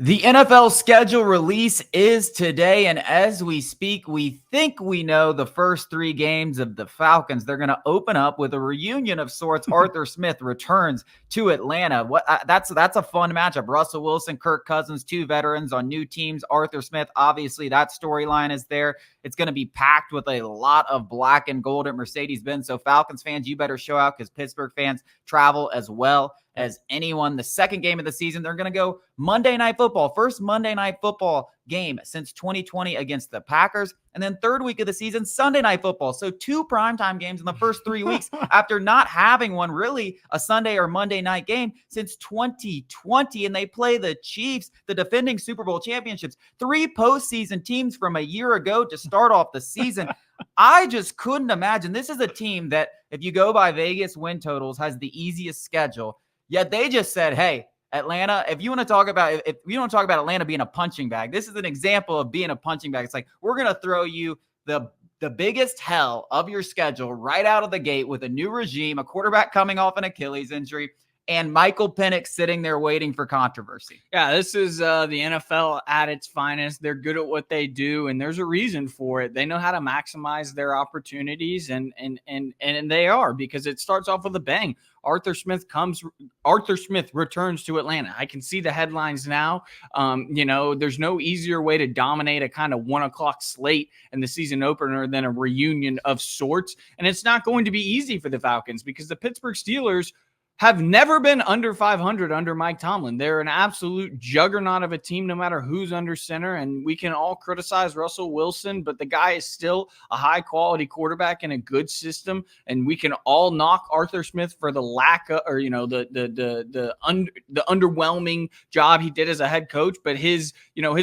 The NFL schedule release is today, and as we speak, we think we know the first three games of the Falcons. They're going to open up with a reunion of sorts. Arthur Smith returns to Atlanta. That's a fun matchup. Russell Wilson, Kirk Cousins, two veterans on new teams. Arthur Smith, obviously, that storyline is there. It's going to be packed with a lot of black and gold at Mercedes-Benz. So Falcons fans, you better show out because Pittsburgh fans travel as well as anyone. The second game of the season, they're going to go Monday Night Football. First Monday Night Football game since 2020 against the Packers. And then third week of the season, Sunday Night Football. So two primetime games in the first 3 weeks after not having one, really a Sunday or Monday night game since 2020. And they play the Chiefs, the defending Super Bowl championships, three postseason teams from a year ago to start off the season. I just couldn't imagine. This is a team that, if you go by Vegas win totals, has the easiest schedule. Yet they just said, hey, Atlanta, if you want to talk about Atlanta being a punching bag, this is an example of being a punching bag. It's like, we're going to throw you the biggest hell of your schedule right out of the gate with a new regime, a quarterback coming off an Achilles injury, and Michael Penix sitting there waiting for controversy. Yeah, this is the NFL at its finest. They're good at what they do, and there's a reason for it. They know how to maximize their opportunities, and they are, because it starts off with a bang. Arthur Smith returns to Atlanta. I can see the headlines now. There's no easier way to dominate a kind of 1:00 slate in the season opener than a reunion of sorts. And it's not going to be easy for the Falcons because the Pittsburgh Steelers have never been under 500 under Mike Tomlin. They're an absolute juggernaut of a team, no matter who's under center. And we can all criticize Russell Wilson, but the guy is still a high quality quarterback in a good system. And we can all knock Arthur Smith for the lack of, or, the underwhelming job he did as a head coach. But his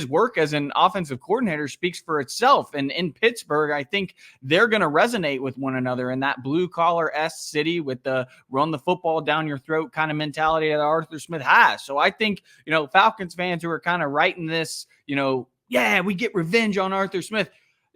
work as an offensive coordinator speaks for itself. And in Pittsburgh, I think they're going to resonate with one another in that blue collar-esque city with the run the football down your throat kind of mentality that Arthur Smith has. So I think, Falcons fans who are kind of writing this, we get revenge on Arthur Smith.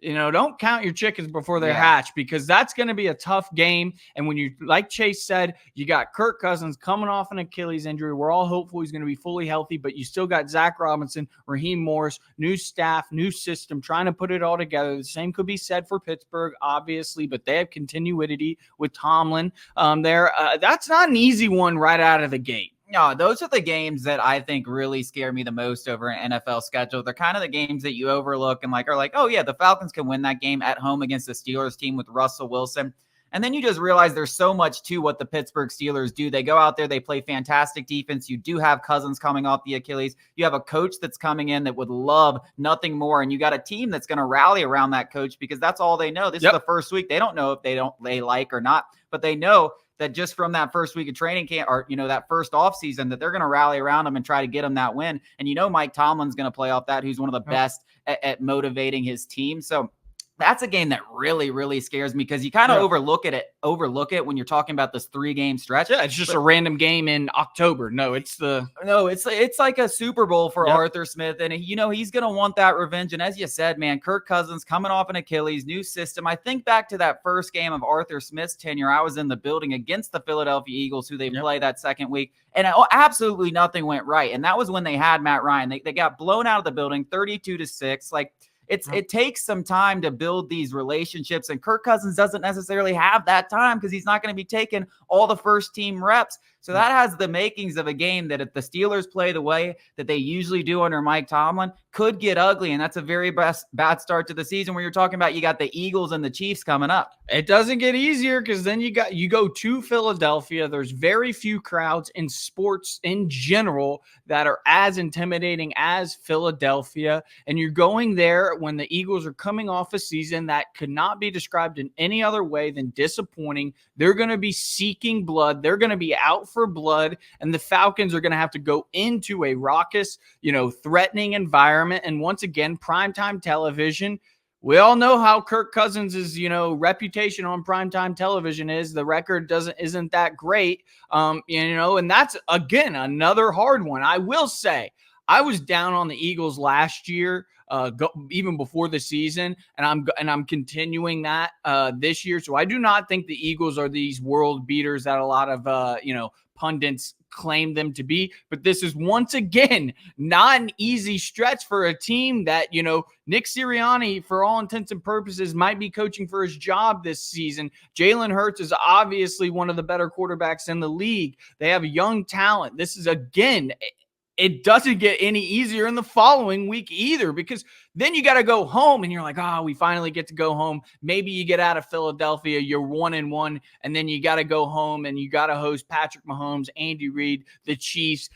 Don't count your chickens before they hatch, because that's going to be a tough game. And when you, like Chase said, you got Kirk Cousins coming off an Achilles injury. We're all hopeful he's going to be fully healthy, but you still got Zach Robinson, Raheem Morris, new staff, new system, trying to put it all together. The same could be said for Pittsburgh, obviously, but they have continuity with Tomlin there. That's not an easy one right out of the gate. No, those are the games that I think really scare me the most over an NFL schedule. They're kind of the games that you overlook and are like, oh yeah, the Falcons can win that game at home against the Steelers team with Russell Wilson. And then you just realize there's so much to what the Pittsburgh Steelers do. They go out there, they play fantastic defense. You do have Cousins coming off the Achilles. You have a coach that's coming in that would love nothing more. And you got a team that's going to rally around that coach because that's all they know. This is the first week. They don't know if they like or not, but they know that just from that first week of training camp, or, that first offseason, that they're going to rally around them and try to get them that win. And Mike Tomlin's going to play off that, who's one of the best at motivating his team. So that's a game that really, really scares me because you kind of overlook it when you're talking about this 3-game stretch. Yeah, it's just a random game in October. It's like a Super Bowl for Arthur Smith. And, he's going to want that revenge. And as you said, man, Kirk Cousins coming off an Achilles, new system. I think back to that first game of Arthur Smith's tenure. I was in the building against the Philadelphia Eagles, who they play that second week. And absolutely nothing went right. And that was when they had Matt Ryan. They got blown out of the building 32-6. It takes some time to build these relationships, and Kirk Cousins doesn't necessarily have that time because he's not going to be taking all the first team reps. So that has the makings of a game that, if the Steelers play the way that they usually do under Mike Tomlin, could get ugly. And that's a very bad start to the season where you're talking about you got the Eagles and the Chiefs coming up. It doesn't get easier because then you go to Philadelphia. There's very few crowds in sports in general that are as intimidating as Philadelphia. And you're going there when the Eagles are coming off a season that could not be described in any other way than disappointing. They're going to be seeking blood. They're going to be out for blood, and the Falcons are going to have to go into a raucous, threatening environment. And once again, primetime television. We all know how Kirk Cousins' reputation on primetime television is. The record isn't that great, and that's, again, another hard one. I will say, I was down on the Eagles last year, even before the season, and I'm continuing that this year. So I do not think the Eagles are these world beaters that a lot of pundits claim them to be. But this is once again not an easy stretch for a team that, Nick Sirianni, for all intents and purposes, might be coaching for his job this season. Jalen Hurts is obviously one of the better quarterbacks in the league. They have young talent. This is, again, it doesn't get any easier in the following week either, because then you got to go home and you're like, we finally get to go home. Maybe you get out of Philadelphia, you're 1-1, and then you got to go home and you got to host Patrick Mahomes, Andy Reid, the Chiefs.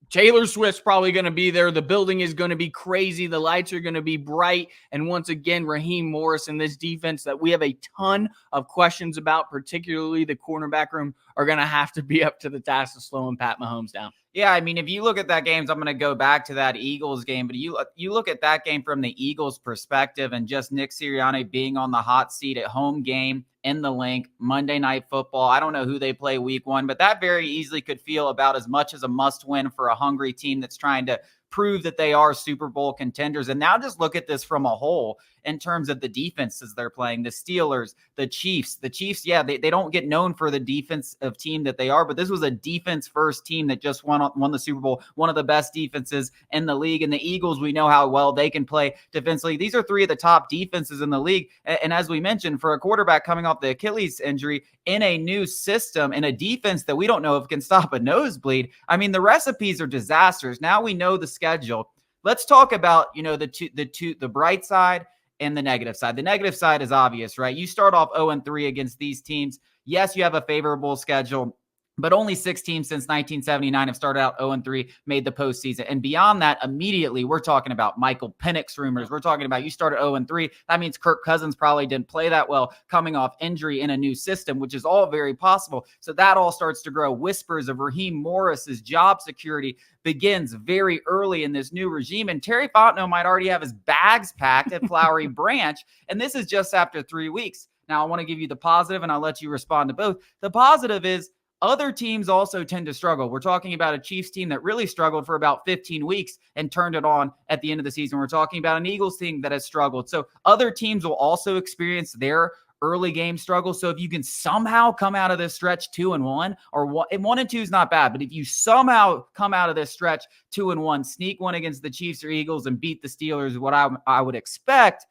Taylor Swift's probably going to be there. The building is going to be crazy. The lights are going to be bright. And once again, Raheem Morris and this defense that we have a ton of questions about, particularly the cornerback room, are going to have to be up to the task of slowing Pat Mahomes down. Yeah, I mean, if you look at that game, I'm going to go back to that Eagles game, but you look at that game from the Eagles' perspective and just Nick Sirianni being on the hot seat at home game in the Link, Monday Night Football. I don't know who they play week 1, but that very easily could feel about as much as a must-win for a hungry team that's trying to prove that they are Super Bowl contenders. And now just look at this from a whole in terms of the defenses they're playing. The Steelers, the Chiefs. The Chiefs, yeah, they don't get known for the defensive team that they are, but this was a defense-first team that just won the Super Bowl, one of the best defenses in the league. And the Eagles, we know how well they can play defensively. These are 3 of the top defenses in the league. And as we mentioned, for a quarterback coming off the Achilles injury in a new system, in a defense that we don't know if can stop a nosebleed, I mean, the recipes are disasters. Now we know the schedule. Let's talk about, the bright side and the negative side. The negative side is obvious, right? You start off 0-3 against these teams. Yes, you have a favorable schedule, but only 6 teams since 1979 have started out 0-3, made the postseason. And beyond that, immediately, we're talking about Michael Penix rumors. We're talking about you started 0-3. That means Kirk Cousins probably didn't play that well coming off injury in a new system, which is all very possible. So that all starts to grow. Whispers of Raheem Morris's job security begins very early in this new regime. And Terry Fontenot might already have his bags packed at Flowery Branch. And this is just after 3 weeks. Now, I want to give you the positive, and I'll let you respond to both. The positive is, other teams also tend to struggle. We're talking about a Chiefs team that really struggled for about 15 weeks and turned it on at the end of the season. We're talking about an Eagles team that has struggled. So other teams will also experience their early game struggle. So if you can somehow come out of this stretch 2-1, or 1-2 is not bad, but if you somehow come out of this stretch 2-1, sneak one against the Chiefs or Eagles and beat the Steelers, what I would expect,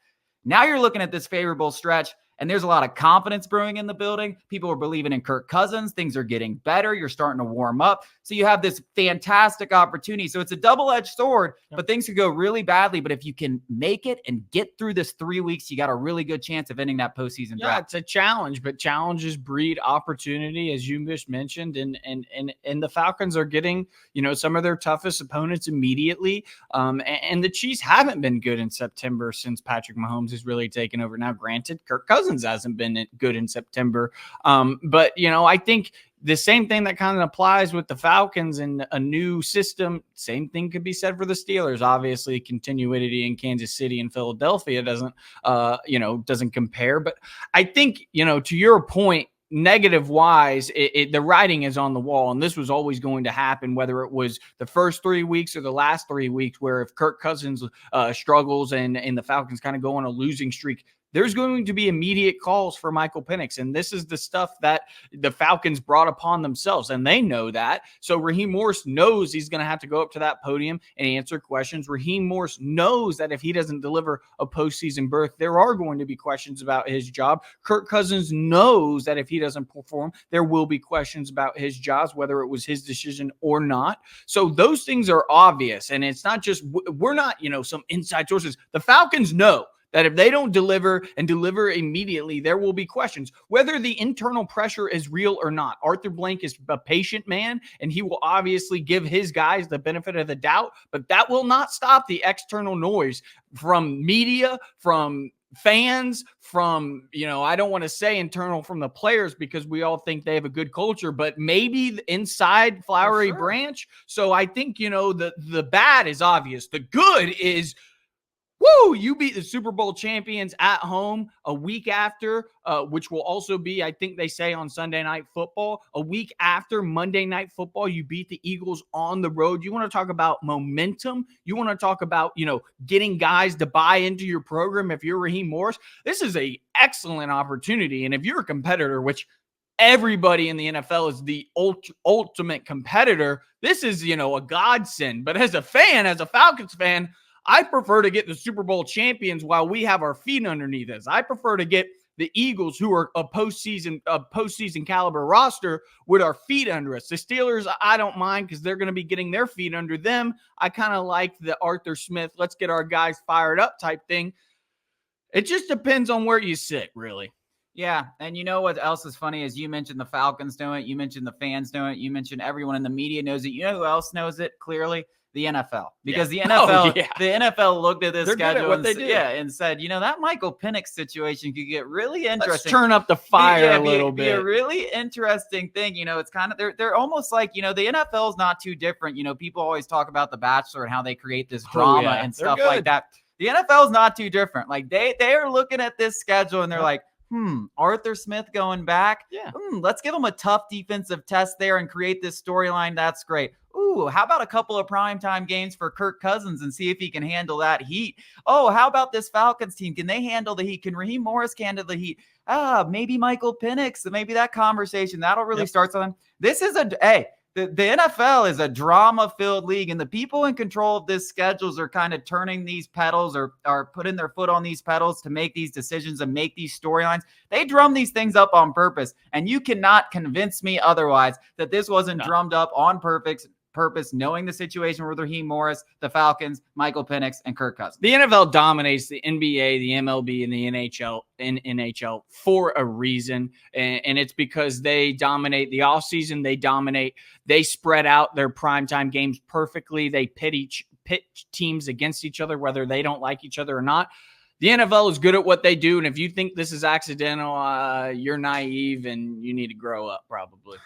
now you're looking at this favorable stretch. And there's a lot of confidence brewing in the building. People are believing in Kirk Cousins. Things are getting better. You're starting to warm up. So you have this fantastic opportunity. So it's a double-edged sword, but things could go really badly. But if you can make it and get through this 3 weeks, you got a really good chance of ending that postseason draft. Yeah, it's a challenge, but challenges breed opportunity, as you just mentioned. And the Falcons are getting, some of their toughest opponents immediately. And the Chiefs haven't been good in September since Patrick Mahomes has really taken over. Now, granted, Kirk Cousins hasn't been good in September. But, I think the same thing that kind of applies with the Falcons and a new system, same thing could be said for the Steelers. Obviously, continuity in Kansas City and Philadelphia doesn't compare. But I think, to your point, negative wise, the writing is on the wall, and this was always going to happen, whether it was the first 3 weeks or the last 3 weeks, where if Kirk Cousins struggles and the Falcons kind of go on a losing streak, there's going to be immediate calls for Michael Penix. And this is the stuff that the Falcons brought upon themselves, and they know that. So Raheem Morris knows he's going to have to go up to that podium and answer questions. Raheem Morris knows that if he doesn't deliver a postseason berth, there are going to be questions about his job. Kirk Cousins knows that if he doesn't perform, there will be questions about his jobs, whether it was his decision or not. So those things are obvious. And it's not just, we're not, some inside sources. The Falcons know that if they don't deliver and deliver immediately, there will be questions, whether the internal pressure is real or not. Arthur Blank is a patient man, and he will obviously give his guys the benefit of the doubt, but that will not stop the external noise from media, from fans, from, I don't want to say internal from the players, because we all think they have a good culture, but maybe inside Flowery Branch. So I think, the bad is obvious. The good is, Woo! You beat the Super Bowl champions at home a week after, which will also be, I think they say on Sunday Night Football, a week after Monday Night Football. You beat the Eagles on the road. You want to talk about momentum? You want to talk about, getting guys to buy into your program if you're Raheem Morris? This is a excellent opportunity. And if you're a competitor, which everybody in the NFL is the ultimate competitor, this is, a godsend. But as a fan, as a Falcons fan, I prefer to get the Super Bowl champions while we have our feet underneath us. I prefer to get the Eagles, who are a postseason caliber roster, with our feet under us. The Steelers, I don't mind because they're going to be getting their feet under them. I kind of like the Arthur Smith, let's get our guys fired up type thing. It just depends on where you sit, really. Yeah, and you know what else is funny is you mentioned the Falcons doing it, you mentioned the fans doing it, you mentioned everyone in the media knows it. You know who else knows it clearly? The NFL, because the NFL looked at this schedule and said, that Michael Penix situation could get really interesting. Let's turn up the fire a little bit. Be a really interesting thing. It's kind of they're almost like the NFL is not too different. People always talk about The Bachelor and how they create this drama and stuff like that. The NFL is not too different. Like they are looking at this schedule and they're like, Arthur Smith going back. Yeah. Let's give him a tough defensive test there and create this storyline. That's great. Ooh, how about a couple of primetime games for Kirk Cousins and see if he can handle that heat? Oh, how about this Falcons team? Can they handle the heat? Can Raheem Morris handle the heat? Maybe Michael Penix. Maybe that conversation, that'll really start something. This is the NFL is a drama-filled league, and the people in control of this schedules are kind of turning these pedals or are putting their foot on these pedals to make these decisions and make these storylines. They drum these things up on purpose, and you cannot convince me otherwise that this wasn't drummed up on purpose, knowing the situation with Raheem Morris, the Falcons, Michael Penix, and Kirk Cousins. The NFL dominates the NBA, the MLB, and the NHL for a reason, and it's because they dominate the offseason. They spread out their primetime games perfectly. They pit teams against each other, whether they don't like each other or not. The NFL is good at what they do, and if you think this is accidental, you're naive and you need to grow up, probably.